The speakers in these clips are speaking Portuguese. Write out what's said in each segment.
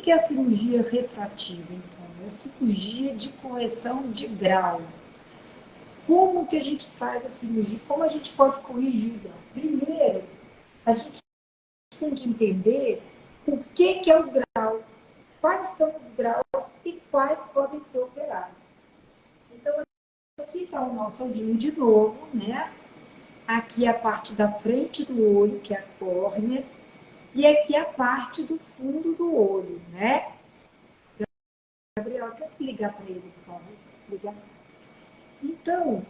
que é a cirurgia refrativa, então? É a cirurgia de correção de grau. Como que a gente faz a cirurgia? Como a gente pode corrigir o grau? Primeiro, a gente tem que entender o que é o grau, quais são os graus e quais podem ser operados. Então, aqui está o nosso olhinho de novo, né? Aqui a parte da frente do olho, que é a córnea, e aqui a parte do fundo do olho, né? Gabriel, quer ligar para ele, por favor? Ligar. Então,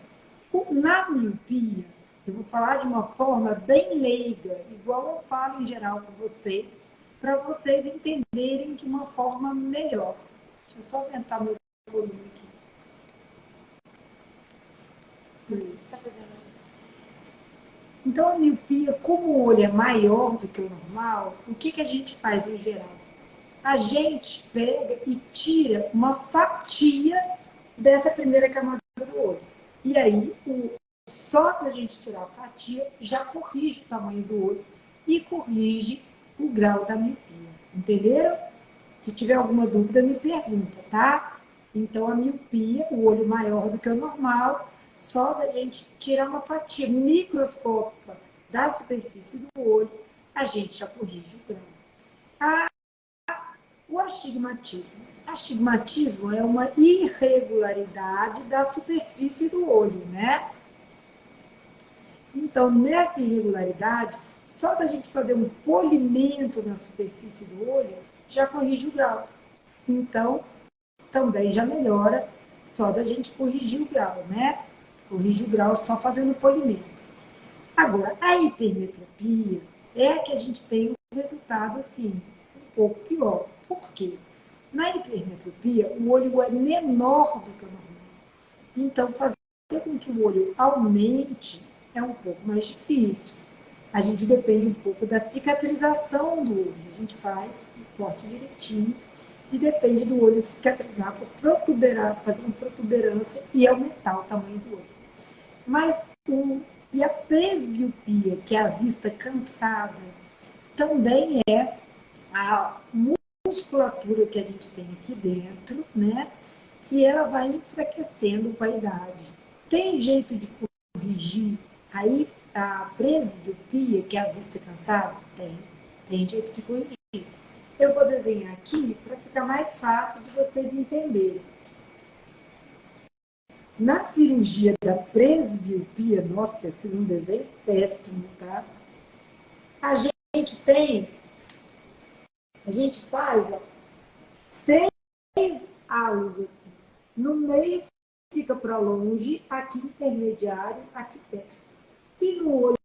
na miopia, eu vou falar de uma forma bem leiga, igual eu falo em geral com vocês, para vocês entenderem de uma forma melhor. Deixa eu só aumentar meu volume aqui. Isso. Então, a miopia, como o olho é maior do que o normal, o que a gente faz em geral? A gente pega e tira uma fatia dessa primeira camada do olho. E aí, só da gente tirar a fatia, já corrige o tamanho do olho e corrige o grau da miopia. Entenderam? Se tiver alguma dúvida, me pergunta, tá? Então, a miopia, o olho maior do que o normal, só da gente tirar uma fatia microscópica da superfície do olho, a gente já corrige o grau. O astigmatismo. Astigmatismo é uma irregularidade da superfície do olho, né? Então, nessa irregularidade, só da gente fazer um polimento na superfície do olho, já corrige o grau. Então, também já melhora só da gente corrigir o grau, né? Corrige o grau só fazendo polimento. Agora, a hipermetropia é a que a gente tem um resultado, assim, um pouco pior. Por quê? Na hipermetropia, o olho é menor do que o normal. Então, fazer com que o olho aumente é um pouco mais difícil. A gente depende um pouco da cicatrização do olho. A gente faz o corte direitinho e depende do olho cicatrizar para protuberar, fazer uma protuberância e aumentar o tamanho do olho. Mas e a presbiopia, que é a vista cansada, também é a musculatura que a gente tem aqui dentro, né? Que ela vai enfraquecendo com a idade. Tem jeito de corrigir aí a presbiopia, que é a vista cansada? Tem jeito de corrigir. Eu vou desenhar aqui para ficar mais fácil de vocês entenderem. Na cirurgia da presbiopia, nossa, eu fiz um desenho péssimo, tá? A gente faz, ó, 3 halos assim. No meio fica para longe, aqui intermediário, aqui perto. E no olho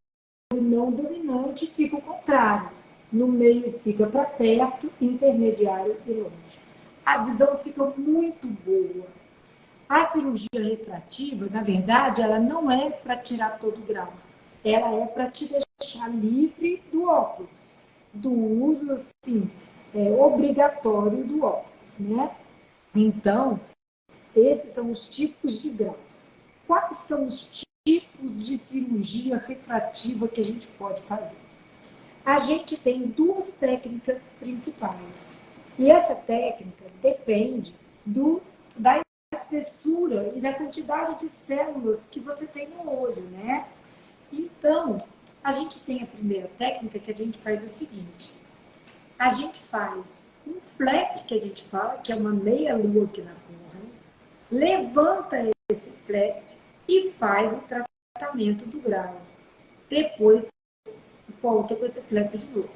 não dominante fica o contrário. No meio fica para perto, intermediário e longe. A visão fica muito boa. A cirurgia refrativa, na verdade, ela não é para tirar todo o grau. Ela é para te deixar livre do óculos, do uso, assim, obrigatório do óculos, né? Então, esses são os tipos de graus. Quais são os tipos de cirurgia refrativa que a gente pode fazer? A gente tem 2 técnicas principais. E essa técnica depende da espessura e da quantidade de células que você tem no olho, né? Então, a gente tem a primeira técnica que a gente faz o seguinte. A gente faz um flap, que a gente fala, que é uma meia-lua aqui na córnea, levanta esse flap e faz o tratamento do grau. Depois, volta com esse flap de novo.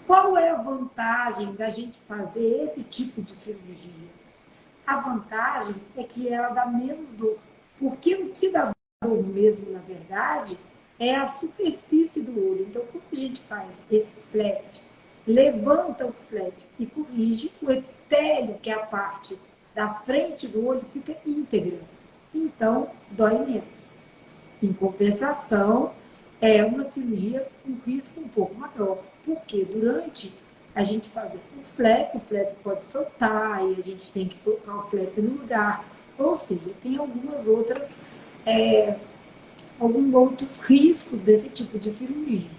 Qual é a vantagem da gente fazer esse tipo de cirurgia? A vantagem é que ela dá menos dor. Porque o que dá dor mesmo, na verdade, é a superfície do olho. Então, quando a gente faz esse flap, levanta o flap e corrige, o epitélio, que é a parte da frente do olho, fica íntegra. Então, dói menos. Em compensação, é uma cirurgia com risco um pouco maior. Porque durante a gente fazer o flap pode soltar e a gente tem que colocar o flap no lugar. Ou seja, tem alguns outros riscos desse tipo de cirurgia.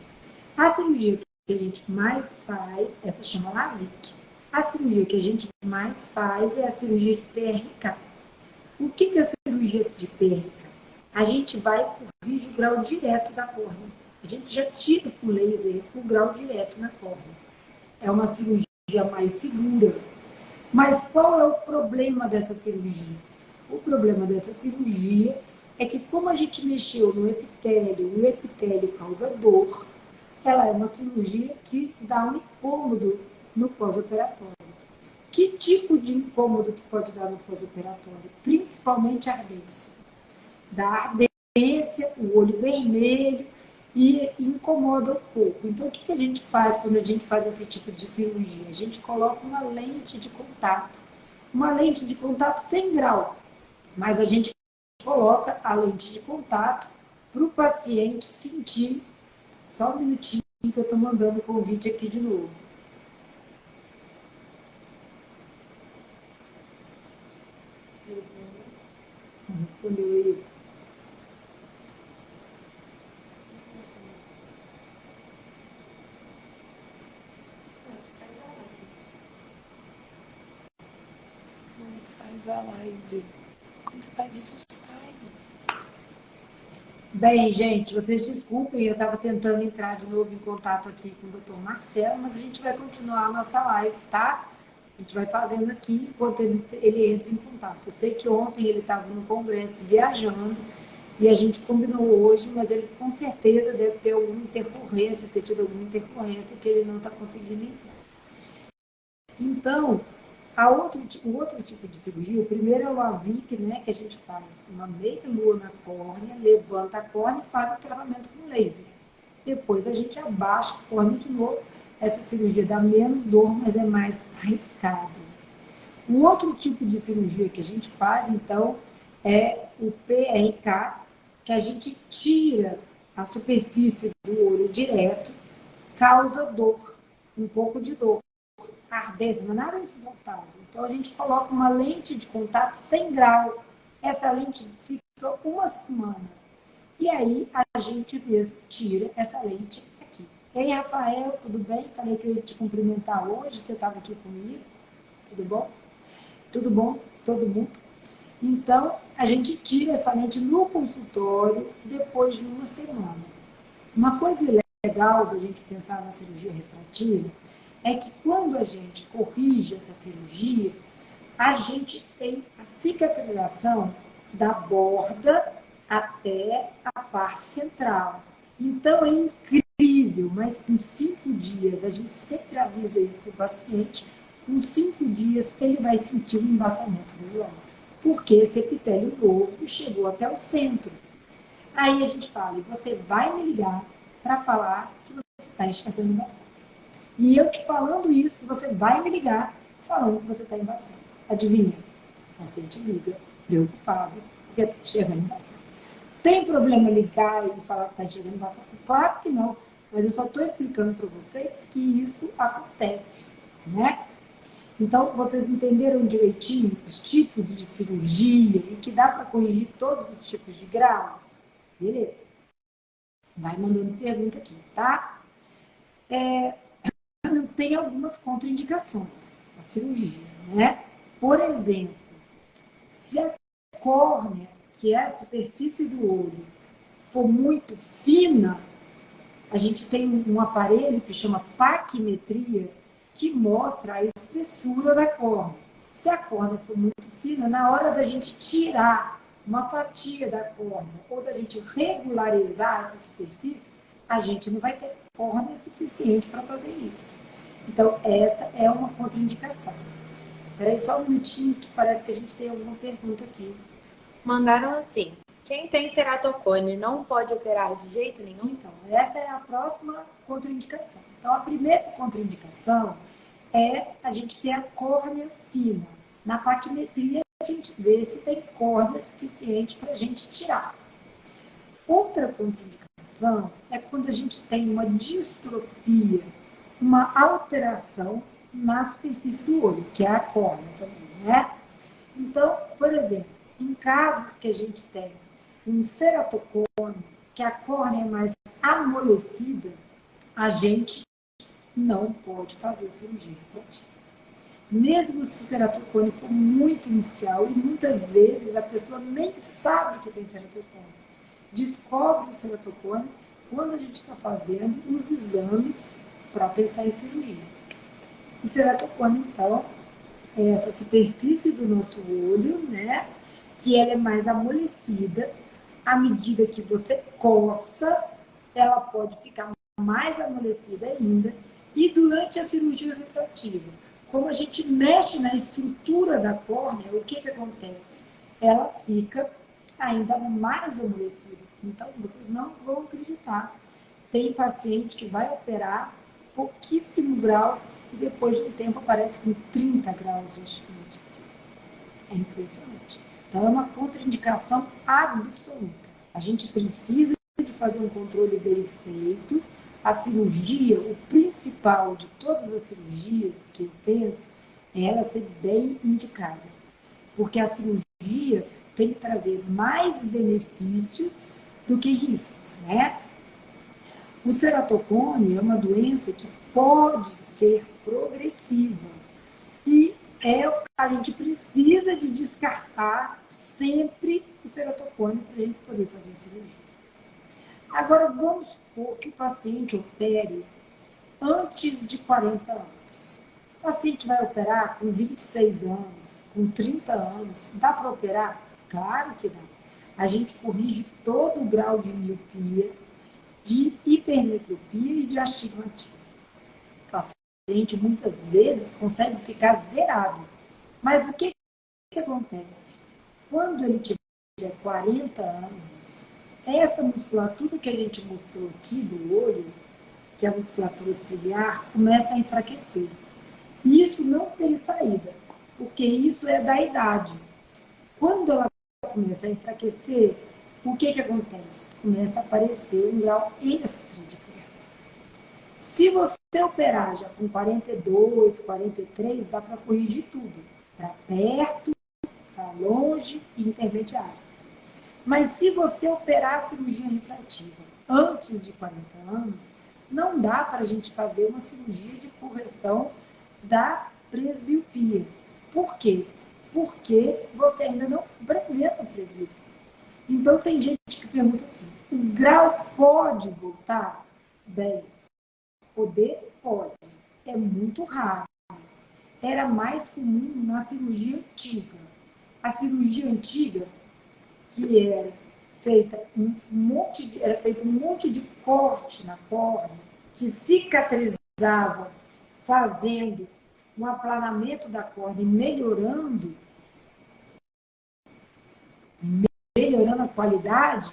A cirurgia que a gente mais faz, essa chama LASIK. A cirurgia que a gente mais faz é a cirurgia de PRK. O que é a cirurgia de PRK? A gente vai corrigir o grau direto da córnea. A gente já tira com laser o grau direto na córnea. É uma cirurgia mais segura. Mas qual é o problema dessa cirurgia? O problema dessa cirurgia é que, como a gente mexeu no epitélio, e o epitélio causa dor, ela é uma cirurgia que dá um incômodo no pós-operatório. Que tipo de incômodo que pode dar no pós-operatório? Principalmente a ardência. Dá ardência, o olho vermelho e incomoda um pouco. Então, o que a gente faz quando a gente faz esse tipo de cirurgia? A gente coloca uma lente de contato. Uma lente de contato 100 graus. Mas a gente coloca a lente de contato para o paciente sentir. Só um minutinho que eu estou mandando o convite aqui de novo. Não respondeu aí. Faz a live. Quando você faz isso, sai. Bem, gente, vocês desculpem, eu estava tentando entrar de novo em contato aqui com o Dr. Marcelo, mas a gente vai continuar a nossa live, tá? A gente vai fazendo aqui enquanto ele entra em contato. Eu sei que ontem ele estava no congresso viajando e a gente combinou hoje, mas ele com certeza deve ter alguma intercorrência, ter tido alguma intercorrência que ele não está conseguindo entrar. Então, o outro tipo de cirurgia, o primeiro é o LASIK, né, que a gente faz uma meia-lua na córnea, levanta a córnea e faz o tratamento com laser. Depois a gente abaixa a córnea de novo. Essa cirurgia dá menos dor, mas é mais arriscada. O outro tipo de cirurgia que a gente faz, então, é o PRK, que a gente tira a superfície do olho direto, causa dor, um pouco de dor. Ardência, mas nada insuportável. Então a gente coloca uma lente de contato 100 graus. Essa lente fica uma semana. E aí a gente mesmo tira essa lente aqui. Ei, Rafael, tudo bem? Falei que eu ia te cumprimentar hoje. Você estava aqui comigo? Tudo bom? Tudo bom? Todo mundo? Então, a gente tira essa lente no consultório depois de uma semana. Uma coisa legal da gente pensar na cirurgia refrativa é que quando a gente corrige essa cirurgia, a gente tem a cicatrização da borda até a parte central. Então é incrível, mas com 5 dias, a gente sempre avisa isso para o paciente, com 5 dias ele vai sentir um embaçamento visual, porque esse epitélio novo chegou até o centro. Aí a gente fala, e você vai me ligar para falar que você está enxergando embaçado. E eu te falando isso, você vai me ligar falando que você está embaçado. Adivinha? O paciente liga, preocupado, porque está enxergando embaçado. Tem problema ligar e falar que está enxergando embaçado? Claro que não, mas eu só estou explicando para vocês que isso acontece, né? Então, vocês entenderam direitinho os tipos de cirurgia e que dá para corrigir todos os tipos de graus? Beleza. Vai mandando pergunta aqui, tá? Tem algumas contraindicações à cirurgia, né? Por exemplo, se a córnea, que é a superfície do olho, for muito fina, a gente tem um aparelho que chama paquimetria, que mostra a espessura da córnea. Se a córnea for muito fina, na hora da gente tirar uma fatia da córnea ou da gente regularizar essa superfície, a gente não vai ter córnea suficiente para fazer isso. Então, essa é uma contraindicação. Espera aí só um minutinho, que parece que a gente tem alguma pergunta aqui. Mandaram assim: quem tem ceratocone não pode operar de jeito nenhum? Então, essa é a próxima contraindicação. Então, a primeira contraindicação é a gente ter a córnea fina. Na paquimetria, a gente vê se tem córnea suficiente para a gente tirar. Outra contraindicação é quando a gente tem uma distrofia, uma alteração na superfície do olho, que é a córnea também, né? Então, por exemplo, em casos que a gente tem um ceratocone, que a córnea é mais amolecida, a gente não pode fazer cirurgia refrativa. mesmo se o ceratocone for muito inicial, e muitas vezes a pessoa nem sabe que tem ceratocone. Descobre o ceratocone quando a gente está fazendo os exames para pensar em cirurgia. O ceratocone, então, é essa superfície do nosso olho, né? Que ela é mais amolecida. À medida que você coça, ela pode ficar mais amolecida ainda. E durante a cirurgia refrativa, como a gente mexe na estrutura da córnea, o que acontece? Ela fica ainda mais amolecida. Então, vocês não vão acreditar. Tem paciente que vai operar pouquíssimo grau e depois de um tempo aparece com 30 graus de astigmatismo. É impressionante. Então, é uma contraindicação absoluta. A gente precisa de fazer um controle bem feito. A cirurgia, o principal de todas as cirurgias que eu penso, é ela ser bem indicada. Porque a cirurgia tem que trazer mais benefícios do que riscos, né? O ceratocone é uma doença que pode ser progressiva e a gente precisa de descartar sempre o ceratocone para a gente poder fazer a cirurgia. Agora, vamos supor que o paciente opere antes de 40 anos. O paciente vai operar com 26 anos, com 30 anos. Dá para operar? Claro que dá. A gente corrige todo o grau de miopia, de hipermetropia e de astigmatismo. O paciente muitas vezes consegue ficar zerado. Mas o que acontece? Quando ele tiver 40 anos, essa musculatura que a gente mostrou aqui do olho, que é a musculatura ciliar, começa a enfraquecer. E isso não tem saída, porque isso é da idade. Quando ela começa a enfraquecer, o que acontece? Começa a aparecer um grau extra de perto. Se você operar já com 42, 43, dá para corrigir tudo. Para perto, para longe e intermediário. Mas se você operar a cirurgia refrativa antes de 40 anos, não dá para a gente fazer uma cirurgia de correção da presbiopia. Por quê? Porque você ainda não apresenta presbiopia. Então, tem gente que pergunta assim, o grau pode voltar? Bem, poder pode. É muito raro. Era mais comum na cirurgia antiga. A cirurgia antiga, que era feita era feito um monte de corte na córnea, que cicatrizava fazendo um aplanamento da córnea e melhorando a qualidade,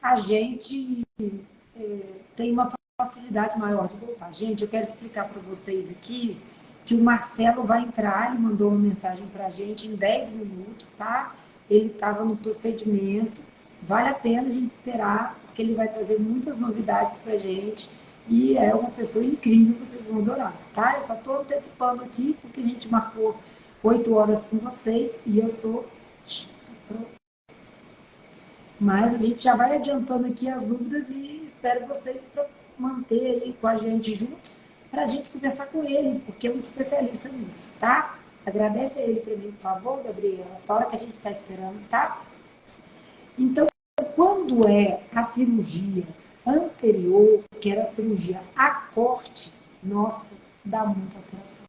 a gente tem uma facilidade maior de voltar. Gente, eu quero explicar para vocês aqui que o Marcelo vai entrar, ele mandou uma mensagem para a gente em 10 minutos, tá? Ele estava no procedimento, vale a pena a gente esperar, porque ele vai trazer muitas novidades para a gente e é uma pessoa incrível, vocês vão adorar, tá? Eu só estou antecipando aqui, porque a gente marcou 8 horas com vocês e eu sou... Mas a gente já vai adiantando aqui as dúvidas e espero vocês para manter aí com a gente juntos, para a gente conversar com ele, porque é um especialista nisso, tá? Agradece a ele para mim, por favor, Gabriela. Fala que a gente está esperando, tá? Então, quando é a cirurgia anterior, que era a cirurgia a corte, nossa, dá muita alteração.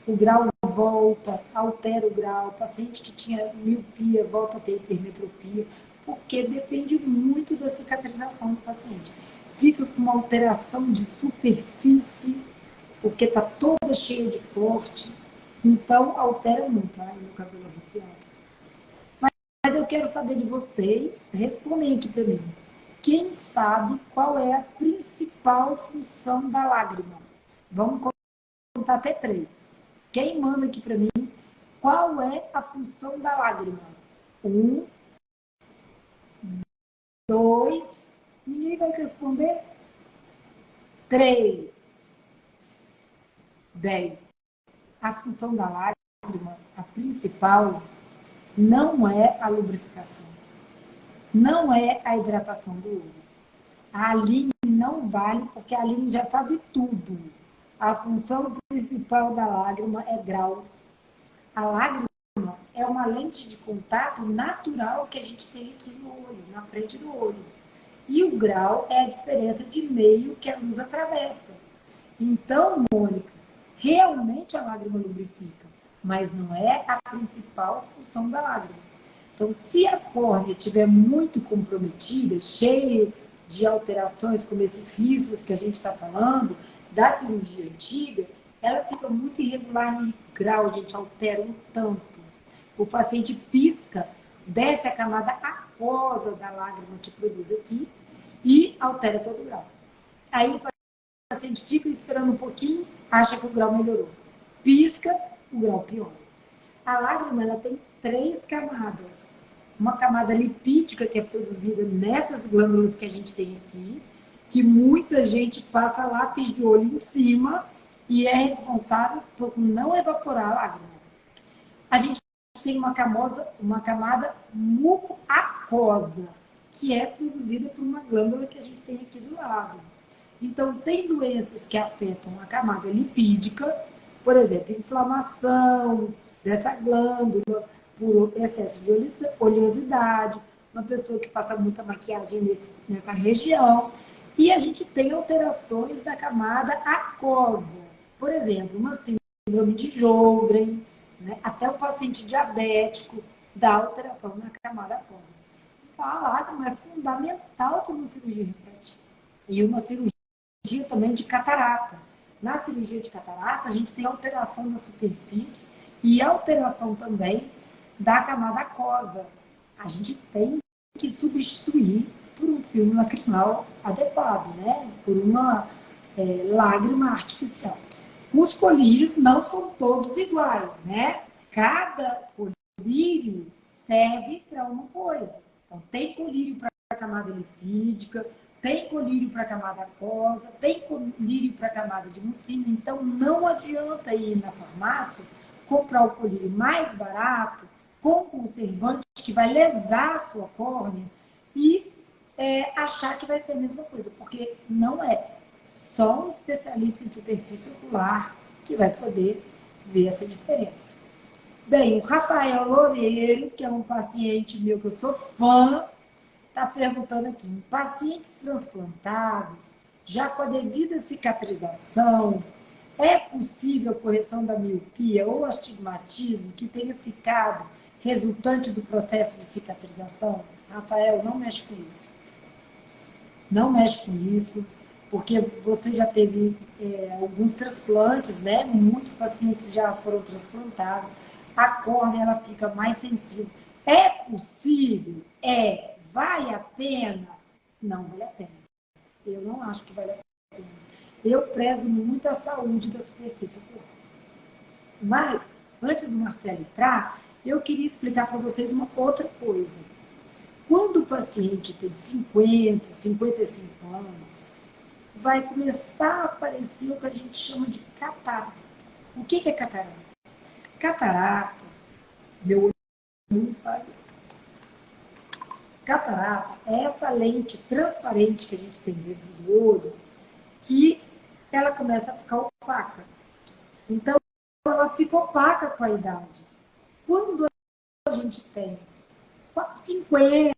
O grau volta, altera o grau, o paciente que tinha miopia volta a ter hipermetropia, porque depende muito da cicatrização do paciente. Fica com uma alteração de superfície, porque está toda cheia de corte, então altera muito. Ai, meu cabelo arrepiado. Mas eu quero saber de vocês, respondem aqui para mim. Quem sabe qual é a principal função da lágrima? Vamos contar até 3. Quem manda aqui para mim, qual é a função da lágrima? 1, 2, ninguém vai responder? 3. Bem, a função da lágrima, a principal, não é a lubrificação, não é a hidratação do olho. A Aline não vale, porque a Aline já sabe tudo. A função principal da lágrima é grau. A lágrima é uma lente de contato natural que a gente tem aqui no olho, na frente do olho. E o grau é a diferença de meio que a luz atravessa. Então, Mônica, realmente a lágrima lubrifica, mas não é a principal função da lágrima. Então, se a córnea estiver muito comprometida, cheio de alterações, como esses riscos que a gente está falando, da cirurgia antiga, ela fica muito irregular em grau, a gente altera um tanto. O paciente pisca, desce a camada aquosa da lágrima que produz aqui e altera todo o grau. Aí o paciente fica esperando um pouquinho, acha que o grau melhorou. Pisca, o grau piora. A lágrima ela tem 3 camadas. Uma camada lipídica, que é produzida nessas glândulas que a gente tem aqui, que muita gente passa lápis de olho em cima e é responsável por não evaporar a lágrima. A gente tem uma camada mucoaquosa, que é produzida por uma glândula que a gente tem aqui do lado. Então, tem doenças que afetam a camada lipídica, por exemplo, inflamação dessa glândula, por excesso de oleosidade, uma pessoa que passa muita maquiagem nessa região. E a gente tem alterações da camada aquosa. Por exemplo, uma síndrome de Sjögren, né? Até o paciente diabético dá alteração na camada aquosa. Então, a lágrima é fundamental para uma cirurgia refrativa. E uma cirurgia também de catarata. Na cirurgia de catarata, a gente tem alteração da superfície e alteração também da camada aquosa. A gente tem que substituir por um filme lacrimal adequado, né? Por uma lágrima artificial. Os colírios não são todos iguais, né? Cada colírio serve para uma coisa. Então, tem colírio para a camada lipídica, tem colírio para a camada aquosa, tem colírio para a camada de mucina. Então, não adianta ir na farmácia comprar o colírio mais barato, com conservante, que vai lesar a sua córnea, e achar que vai ser a mesma coisa, porque não é. Só um especialista em superfície ocular que vai poder ver essa diferença. Bem, o Rafael Loureiro, que é um paciente meu que eu sou fã, está perguntando aqui, em pacientes transplantados, já com a devida cicatrização, é possível a correção da miopia ou astigmatismo que tenha ficado resultante do processo de cicatrização? Rafael, não mexe com isso. Não mexe com isso, porque você já teve alguns transplantes, né? Muitos pacientes já foram transplantados. A córnea ela fica mais sensível. É possível? Vale a pena? Não vale a pena. Eu não acho que vale a pena. Eu prezo muito a saúde da superfície ocular. Mas, antes do Marcelo entrar, eu queria explicar para vocês uma outra coisa. Quando o paciente tem 50, 55 anos, vai começar a aparecer o que a gente chama de catarata. O que é catarata? Catarata, meu olho não sabe. Catarata é essa lente transparente que a gente tem dentro do olho, que ela começa a ficar opaca. Então, ela fica opaca com a idade. Quando a gente tem 50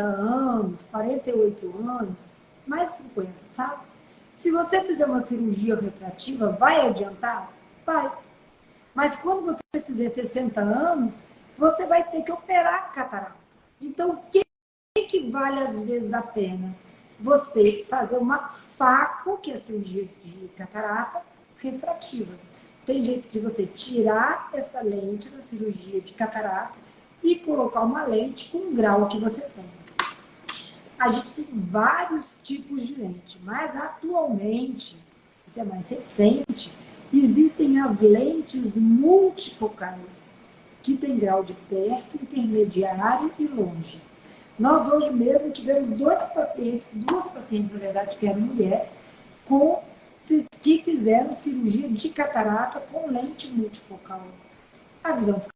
anos, 48 anos, mais 50, sabe? Se você fizer uma cirurgia refrativa, vai adiantar? Vai. Mas quando você fizer 60 anos, você vai ter que operar a catarata. Então, o que vale às vezes a pena? Você fazer uma FACO, que é a cirurgia de catarata, refrativa. Tem jeito de você tirar essa lente da cirurgia de catarata e colocar uma lente com o grau que você tem. A gente tem vários tipos de lente, mas atualmente, isso é mais recente, existem as lentes multifocais, que tem grau de perto, intermediário e longe. Nós hoje mesmo tivemos duas pacientes, na verdade, que eram mulheres, que fizeram cirurgia de catarata com lente multifocal. A visão fica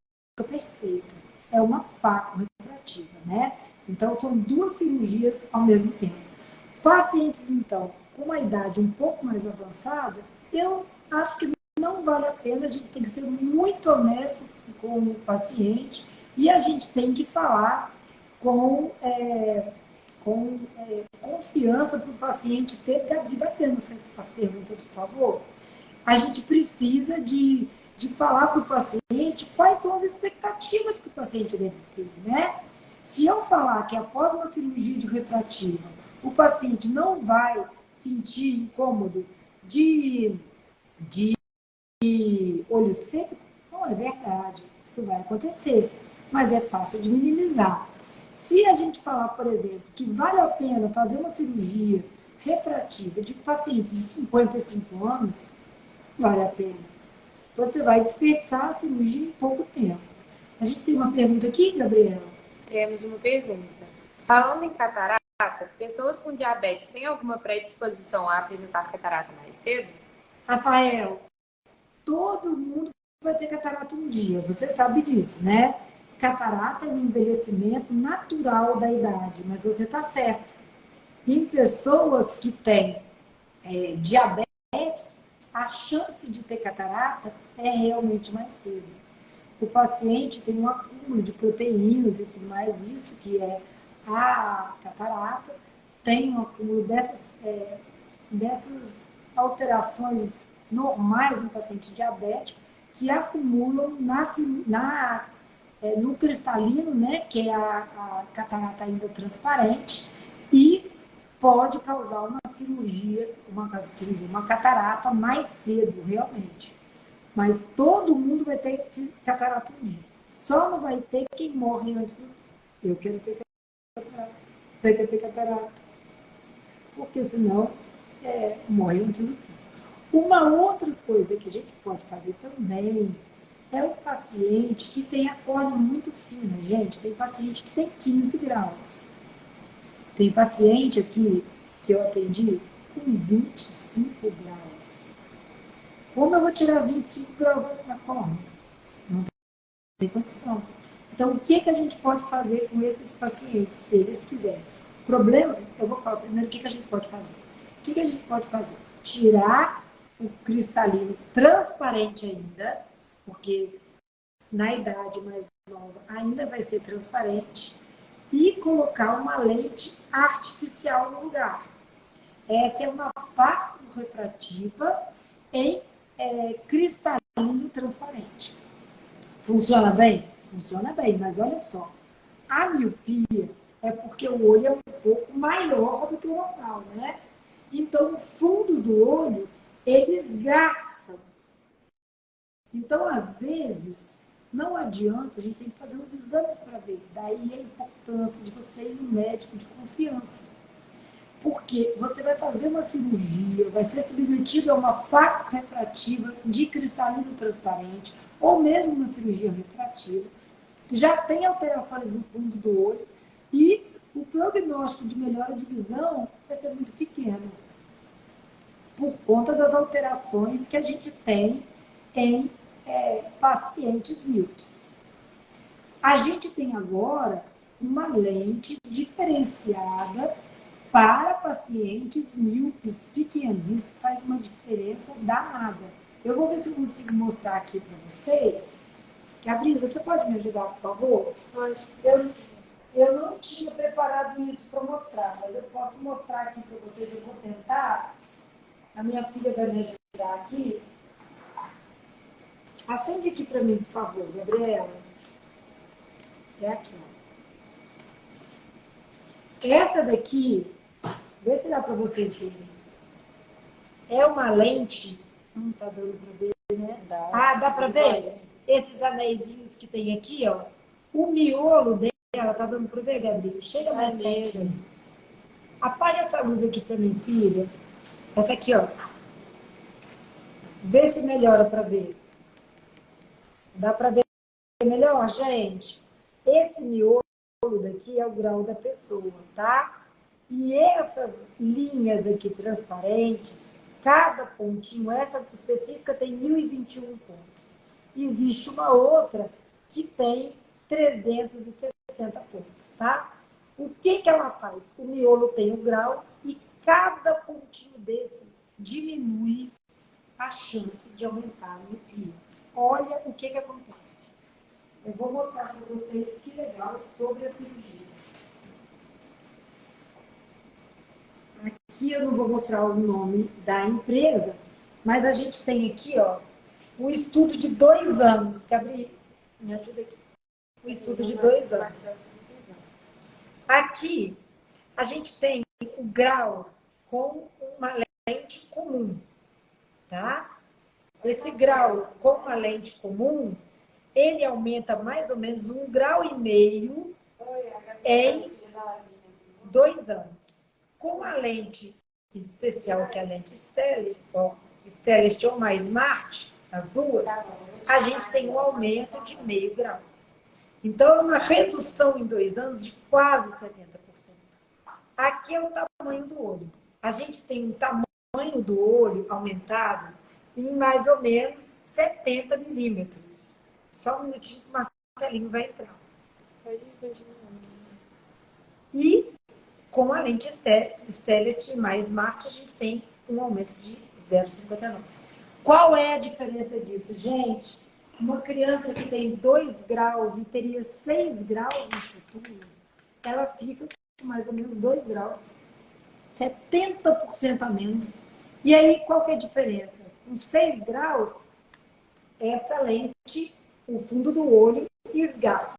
perfeita. É uma FACO refrativa, né? Então, são duas cirurgias ao mesmo tempo. Pacientes, então, com uma idade um pouco mais avançada, eu acho que não vale a pena, a gente tem que ser muito honesto com o paciente e a gente tem que falar com confiança para o paciente ter. Gabriel, vai vendo as perguntas, por favor. A gente precisa de falar para o paciente quais são as expectativas que o paciente deve ter, né? Se eu falar que após uma cirurgia de refrativa, o paciente não vai sentir incômodo de olho seco, não é verdade. Isso vai acontecer, mas é fácil de minimizar. Se a gente falar, por exemplo, que vale a pena fazer uma cirurgia refrativa de paciente de 55 anos, vale a pena. Você vai desperdiçar a cirurgia em pouco tempo. A gente tem uma pergunta aqui, Gabriela? Temos uma pergunta. Falando em catarata, pessoas com diabetes têm alguma predisposição a apresentar catarata mais cedo? Rafael, todo mundo vai ter catarata um dia, você sabe disso, né? Catarata é um envelhecimento natural da idade, mas você está certo. Em pessoas que têm diabetes, a chance de ter catarata é realmente mais cedo. O paciente tem um acúmulo de proteínas e tudo mais, isso que é a catarata, tem um acúmulo dessas alterações normais no paciente diabético que acumulam no cristalino, né, que é a catarata ainda transparente, e pode causar uma catarata mais cedo, realmente. Mas todo mundo vai ter catarata um dia. Só não vai ter quem morre antes do tempo. Eu quero ter catarata. Você quer ter catarata? Porque senão morre antes do tempo. Uma outra coisa que a gente pode fazer também é o paciente que tem a córnea muito fina. Gente, tem paciente que tem 15 graus. Tem paciente aqui que eu atendi com 25 graus. Como eu vou tirar 25 graus da córnea? Não tem condição. Então, o que a gente pode fazer com esses pacientes, se eles quiserem? O problema, eu vou falar primeiro o que a gente pode fazer. O que a gente pode fazer? Tirar o cristalino transparente ainda, porque na idade mais nova ainda vai ser transparente, e colocar uma lente artificial no lugar. Essa é uma refrativa em cristalino transparente. Funciona bem? Funciona bem, mas olha só. A miopia é porque o olho é um pouco maior do que o normal, né? Então, o fundo do olho, ele esgarça. Então, às vezes, não adianta, a gente tem que fazer uns exames para ver. Daí a importância de você ir no médico de confiança. Porque você vai fazer uma cirurgia, vai ser submetido a uma faca refrativa de cristalino transparente, ou mesmo uma cirurgia refrativa, já tem alterações no fundo do olho e o prognóstico de melhora de visão vai ser muito pequeno, por conta das alterações que a gente tem em pacientes míopes. A gente tem agora uma lente diferenciada para pacientes míopes pequenos. Isso faz uma diferença danada. Eu vou ver se eu consigo mostrar aqui para vocês. Gabriela, você pode me ajudar, por favor? Pode. Eu não tinha preparado isso para mostrar, mas eu posso mostrar aqui para vocês. Eu vou tentar. A minha filha vai me ajudar aqui. Acende aqui para mim, por favor, Gabriela. É aqui, ó. Essa daqui, vê se dá para vocês verem. É uma lente. Não tá dando para ver, né? Dá para ver? Esses anéisinhos que tem aqui, ó. O miolo dela, tá dando para ver, Gabriela? Chega mais pertinho. Apaga essa luz aqui para mim, filha. Essa aqui, ó. Vê se melhora para ver. Dá para ver melhor, gente? Esse miolo daqui é o grau da pessoa, tá? E essas linhas aqui transparentes, cada pontinho, essa específica tem 1021 pontos. Existe uma outra que tem 360 pontos, tá? O que ela faz? O miolo tem um grau e cada pontinho desse diminui a chance de aumentar a miopia. Olha o que acontece. Eu vou mostrar para vocês que legal sobre a cirurgia. Aqui eu não vou mostrar o nome da empresa, mas a gente tem aqui, ó, um estudo de 2 anos. Gabriel, me ajuda aqui. Um estudo de 2 anos. Aqui, a gente tem o grau com uma lente comum, tá? Esse grau com uma lente comum, ele aumenta mais ou menos 1,5 grau em 2 anos. Com a lente especial, que é a lente Stellest ou mais Smart, as duas, a gente tem um aumento de 0,5 grau. Então, é uma redução em 2 anos de quase 70%. Aqui é o tamanho do olho. A gente tem um tamanho do olho aumentado em mais ou menos 70 milímetros. Só um minutinho que o Marcelinho vai entrar. Pode continuar. E com a lente Stellest mais Smart, a gente tem um aumento de 0,59. Qual é a diferença disso, gente? Uma criança que tem 2 graus e teria 6 graus no futuro, ela fica com mais ou menos 2 graus. 70% a menos. E aí, qual que é a diferença? Com 6 graus, essa lente, o fundo do olho, esgaça.